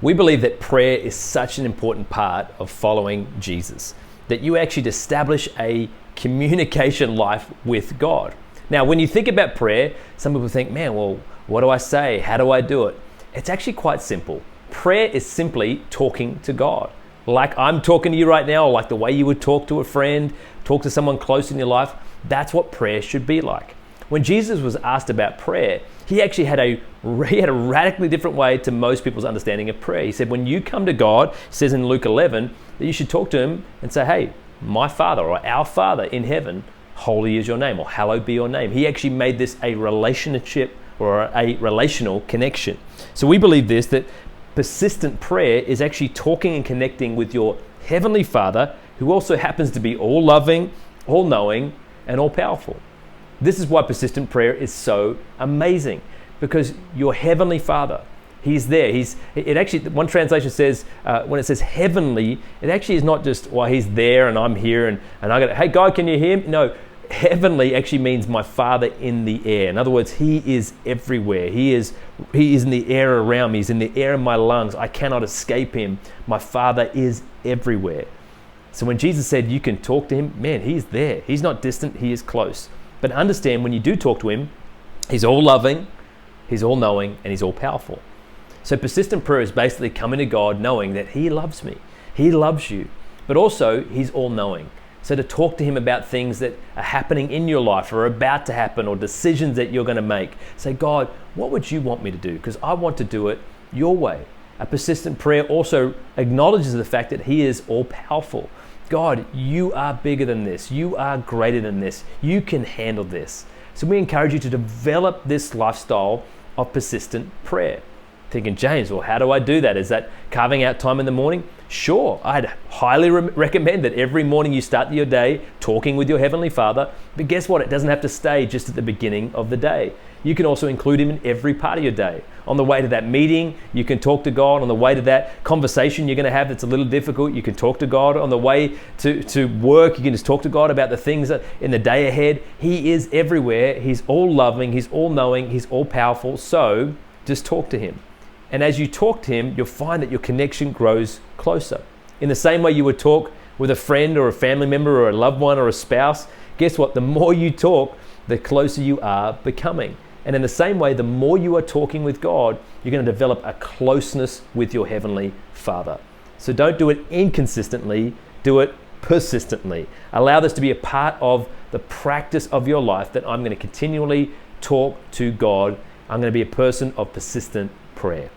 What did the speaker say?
We believe that prayer is such an important part of following Jesus, that you actually establish a communication life with God. Now, when you think about prayer, some people think, man, well, what do I say? How do I do it? It's actually quite simple. Prayer is simply talking to God. Like I'm talking to you right now, or like the way you would talk to a friend, talk to someone close in your life. That's what prayer should be like. When Jesus was asked about prayer, he actually had a radically different way to most people's understanding of prayer. He said, when you come to God, he says in Luke 11, that you should talk to him and say, hey, my Father or our Father in heaven, holy is your name, or hallowed be your name. He actually made this a relationship or a relational connection. So we believe this, that persistent prayer is actually talking and connecting with your Heavenly Father, who also happens to be all loving, all knowing, and all powerful. This is why persistent prayer is so amazing, because your Heavenly Father, He's there. It actually, one translation says, when it says heavenly, it actually is not just, well, He's there and I'm here and I got, hey God, can you hear me? No, heavenly actually means my Father in the air. In other words, He is everywhere. He is in the air around me. He's in the air in my lungs. I cannot escape Him. My Father is everywhere. So when Jesus said you can talk to Him, man, He's there. He's not distant. He is close. But understand, when you do talk to Him, He's all loving, He's all knowing, and He's all powerful. So persistent prayer is basically coming to God knowing that He loves me, He loves you, but also He's all knowing. So to talk to Him about things that are happening in your life or are about to happen, or decisions that you're going to make. Say, God, what would you want me to do? Because I want to do it your way. A persistent prayer also acknowledges the fact that He is all powerful. God, you are bigger than this. You are greater than this. You can handle this. So we encourage you to develop this lifestyle of persistent prayer. Thinking, James, well, how do I do that? Is that carving out time in the morning? Sure, I'd highly recommend that every morning you start your day talking with your Heavenly Father. But guess what? It doesn't have to stay just at the beginning of the day. You can also include Him in every part of your day. On the way to that meeting, you can talk to God. On the way to that conversation you're going to have that's a little difficult, you can talk to God. On the way to work, you can just talk to God about the things in the day ahead. He is everywhere. He's all loving. He's all knowing. He's all powerful. So just talk to Him. And as you talk to Him, you'll find that your connection grows closer. In the same way you would talk with a friend or a family member or a loved one or a spouse, guess what? The more you talk, the closer you are becoming. And in the same way, the more you are talking with God, you're going to develop a closeness with your Heavenly Father. So don't do it inconsistently, do it persistently. Allow this to be a part of the practice of your life, that I'm going to continually talk to God. I'm going to be a person of persistent prayer.